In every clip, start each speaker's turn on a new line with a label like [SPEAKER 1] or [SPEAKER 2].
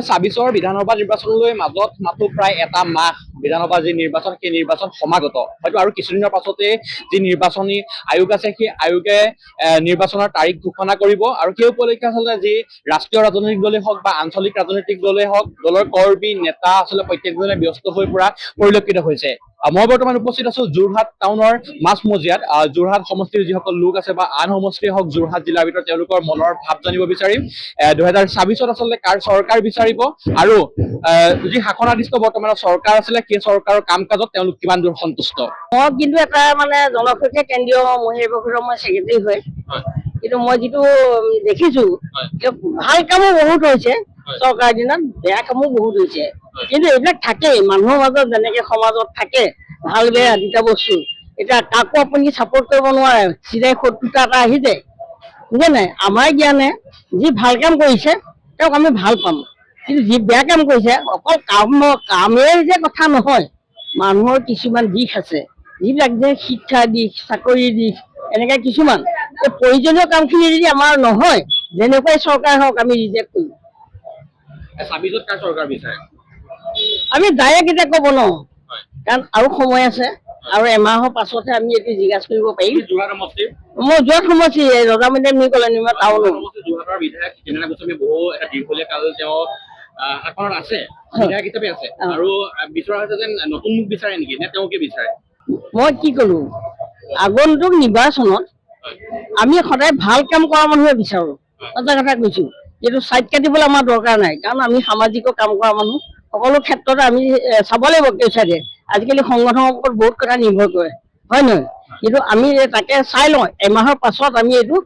[SPEAKER 1] ছাব্বিছৰ বিধানসভা নিৰ্বাচনলৈ মাজত মাথো প্ৰায় এটা মাহ বিধানসভা যি নিৰ্বাচন সেই নিৰ্বাচন সমাগত হয়তো আৰু কিছুদিনৰ পাছতে যি নিৰ্বাচনী আয়োগ আছে সেই আয়োগে নিৰ্বাচনৰ তাৰিখ ঘোষণা কৰিব আৰু সেই উপলক্ষে আচলতে যি ৰাষ্ট্ৰীয় ৰাজনৈতিক দলে হওক বা আঞ্চলিক ৰাজনৈতিক দলে হওক দলৰ কৰ্মী নেতা আচলতে প্ৰত্যেকজনে ব্যস্ত হৈ পৰা পৰিলক্ষিত হৈছে। মই বৰ্তমান উপস্থিত আছো যোৰহাট টাউনৰ মাজমজিয়াত যোৰহাট সমষ্টিৰ যিসকল লোক আছে বা আন সমষ্টিয়ে হওক যোৰহাট জিলাৰ ভিতৰত তেওঁলোকৰ মনৰ ভাৱ জানিব বিচাৰিম 2026ত আচলতে কাৰ চৰকাৰ বিচাৰিব আৰু যি শাসনাধিষ্ঠ বৰ্তমানৰ চৰকাৰ আছিলে সেই চৰকাৰৰ কাম কাজত তেওঁলোক কিমান দূৰ সন্তুষ্ট।
[SPEAKER 2] মই কিন্তু এটা মানে জনশক্তি কেন্দ্ৰীয় মহিলা বিভাগৰ মই ছেক্ৰেটাৰী হয় কিন্তু মই যিটো দেখিছো ভাল কামো বহুত হৈছে চৰকাৰৰ দিনত বেয়া কামো বহুত হৈছে কিন্তু এইবিলাক থাকেই মানুহৰ মাজত যেনেকে সমাজত থাকে ভাল বেয়া দুটা বস্তু এতিয়া কাকো আপুনি ছাপোৰ্ট কৰিব নোৱাৰে চিধাই শত্ৰুতা এটা আহি যায় বুজে নাই আমাৰ জ্ঞানে যি ভাল কাম কৰিছে তেওঁক আমি ভাল পাম কিন্তু যি বেয়া কাম কৰিছে অকল কামেই যে কথা নহয় মানুহৰ কিছুমান দিশ আছে যিবিলাক যে শিক্ষা দিশ চাকৰি দিশ এনেকে কিছুমান প্ৰয়োজনীয় কামখিনি যদি আমাৰ নহয় যেনেকুৱাই চৰকাৰ হওক আমি ৰিজেক্ট কৰিম।
[SPEAKER 1] ছাব্বিছত কাৰ চৰকাৰ বিচাৰে
[SPEAKER 2] আমি ডাইৰেক্ট এতিয়া ক'ব নোৱাৰো কাৰণ আৰু সময় আছে আৰু এমাহৰ পাছতহে আমি এইটো জিজ্ঞাসা কৰিব পাৰিম। মই যোৱাত সমষ্টি ৰজামন্দিৰ নি ক'লে নিমা টাউন
[SPEAKER 1] যোৰহাটৰ বিধায়ক জিতেন্দ্ৰ গোস্বামী বহু এটা দীঘলীয়া কাল তেওঁ শাসনত আছে বিধায়ক হিচাপে আছে আৰু বিচৰা হৈছে যেন নতুন মুখ বিচাৰে নেকি নে তেওঁকে বিচাৰে।
[SPEAKER 2] মই কি কলো আগন্তুক নিৰ্বাচনত আমি সদায় ভাল কাম কৰা মানুহে বিচাৰো এটা কথা কৈছো যিটো চাইড কাটিবলৈ আমাৰ দৰকাৰ নাই কাৰণ আমি সামাজিক কাম কৰা মানুহ সকলো ক্ষেত্ৰতে আমি চাব লাগিব কেইচাইডে আজিকালি সংগঠনৰ ওপৰত বহুত কথা নিৰ্ভৰ কৰে হয় নহয় কিন্তু আমি তাকে চাই লওঁ এমাহৰ পাছত আমি এইটো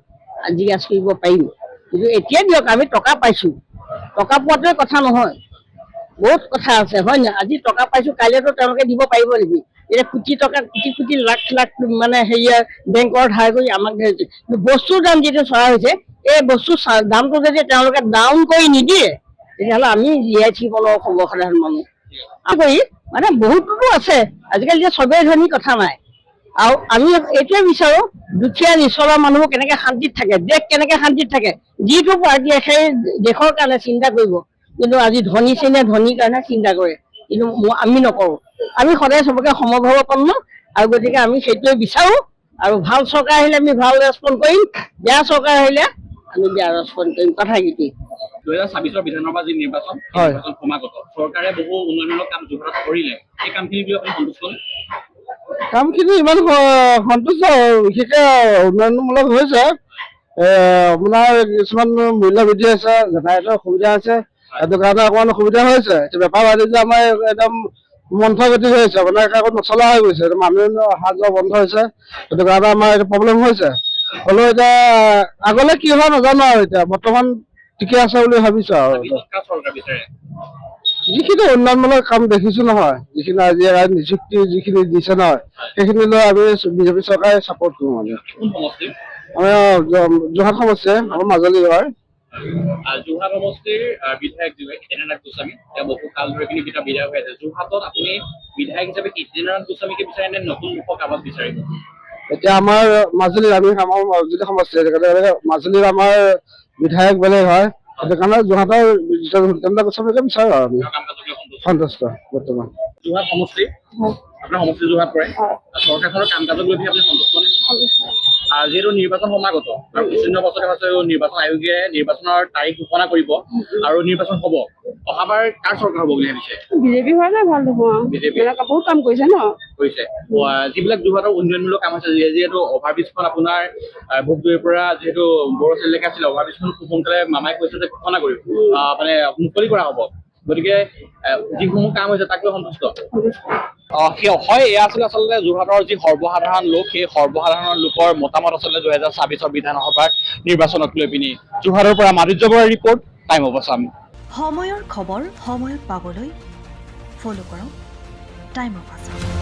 [SPEAKER 2] জিজ্ঞাসা কৰিব পাৰিম কিন্তু এতিয়া দিয়ক আমি টকা পাইছো টকা পোৱাটোৱে কথা নহয় বহুত কথা আছে হয় নহয় আজি টকা পাইছো কাইলৈতো তেওঁলোকে দিব পাৰিব নেকি এতিয়া কোটি টকা কোটি কোটি লাখ লাখ মানে হেৰিয়াৰ বেংকৰ ধাৰ কৰি আমাক ধৰিছে বস্তুৰ দাম যিটো চৰা হৈছে এই বস্তুৰ দামটো যদি তেওঁলোকে ডাউন কৰি নিদিয়ে তেতিয়াহ'লে আমি জীয়াই থাকিব নোৱাৰো সৰ্বসাধাৰণ মানুহ কৰি মানে বহুতোতো আছে আজিকালি যে চবেই ধনী কথা নাই আৰু আমি এইটোৱে বিচাৰো দুখীয়া নিচলা মানুহ কেনেকে শান্তিত থাকে দেশ কেনেকে শান্তিত থাকে যিটো পাৰ্টীয়ে সেই দেশৰ কাৰণে চিন্তা কৰিব কিন্তু আজি ধনী শ্ৰেণীয়ে ধনীৰ কাৰণে চিন্তা কৰে কিন্তু আমি নকৰো আমি সদায় চবকে সমভাৱাপন্ন আৰু গতিকে আমি সেইটোৱে বিচাৰো আৰু ভাল চৰকাৰ আহিলে আমি ভাল ৰেছপন্ড কৰিম বেয়া চৰকাৰ আহিলে আমি বেয়া ৰেছপন্ড কৰিম কথাকেইটি।
[SPEAKER 1] 2026ৰ বিধানসভা যি নিৰ্বাচন সমাগত চৰকাৰে বহু উন্নয়নমূলক কাম যোৰহাটত কৰিলে এই কামখিনি লৈ আপুনি সন্তুষ্ট নে?
[SPEAKER 3] কামখিনি ইমান সন্তুষ্ট বিশেষকৈ উন্নয়নমূলক হৈছে আপোনাৰ কিছুমান মূল্য বৃদ্ধি হৈছে যাতায়াতৰ সুবিধা আছে সেইটো কাৰণে অকণমান অসুবিধা হৈছে এতিয়া বেপাৰ বাণিজ্য আমাৰ একদম মন্থগতি হৈ আছে মানে একো নচলা হৈ গৈছে মানুহ অহা যোৱা বন্ধ হৈছে সেইটো কাৰণে আমাৰ এইটো প্ৰব্লেম হৈছে হ'লেও এতিয়া আগলৈ কি হয় নাজানো আৰু এতিয়া বৰ্তমান ঠিকে আছে বুলি ভাবিছো আৰু যিখিনি উন্নয়নমূলক কাম দেখিছো নহয় যিখিনি আজি নিযুক্তি যিখিনি দিছে নহয় সেইখিনি লৈ আমি বিজেপি চৰকাৰে ছাপোৰ্ট কৰো মানে আমি যোৰহাট সমষ্টি আমাৰ মাজুলী হয়
[SPEAKER 1] যোৰহাট সমষ্টিৰ বিধায়ক জিতেন্দ্ৰ গোস্বামী তেওঁ বহু কাল ধৰি কিন্তু বিধায়ক হৈ আছে যোৰহাটত আপুনি বিধায়ক হিচাপে জিতেন্দ্ৰ গোস্বামীকে বিচাৰে নে নতুন মুখক কামত বিচাৰিব?
[SPEAKER 3] এতিয়া আমাৰ মাজুলীৰ আমি আমাৰ মাজুলী সমষ্টি মাজুলীৰ আমাৰ বিধায়ক বেলেগ হয় সেইটো কাৰণে যোৰহাটৰ জিতেন্দ্ৰ গোস্বামীকে বিচাৰো আৰু আমি সন্তুষ্ট বৰ্তমান।
[SPEAKER 1] যোৰহাট সমষ্টি আপোনাৰ সমষ্টি যোৰহাট পৰে চৰকাৰখনৰ কাম কাজক লৈ আপুনি সন্তুষ্ট নে? যিহেতু নিৰ্বাচন সমাগত আৰু কিছুদিনৰ পাছতে হয়তো নিৰ্বাচন আয়োগে নিৰ্বাচনৰ তাৰিখ ঘোষণা কৰিব আৰু নিৰ্বাচন হ'ব অহাবাৰ কাৰ চৰকাৰ হ'ব বুলি ভাবিছে?
[SPEAKER 2] বিজেপি হ'লে ভাল হ'ব বিজেপি বহুত কাম কৰিছে ন
[SPEAKER 1] কৰিছে যিবিলাক যোৰহাটৰ উন্নয়নমূলক কাম আছে যিহেতু অভাৰব্ৰিজখন আপোনাৰ ভোগদৈৰ পৰা যিহেতু বড়ো এলেকা আছিলে অভাৰব্ৰিজখন খুব সোনকালে মামাই কৈছে যে ঘোষণা কৰিব মানে মুকলি কৰা হ'ব গতিকে যিসমূহ কাম হৈছে তাক লৈ সন্তুষ্ট হয়। এয়া আছিলে আচলতে যোৰহাটৰ যি সৰ্বসাধাৰণ লোক সেই সৰ্বসাধাৰণ লোকৰ মতামত আচলতে 2026ৰ বিধানসভাৰ নিৰ্বাচনক লৈ পিনি যোৰহাটৰ পৰা মাধুৰ্য বৰাৰ ৰিপৰ্ট টাইম অৱ আছাম।
[SPEAKER 4] সময়ৰ খবৰ সময়ত পাবলৈ ফলো কৰক টাইম অৱ আছাম।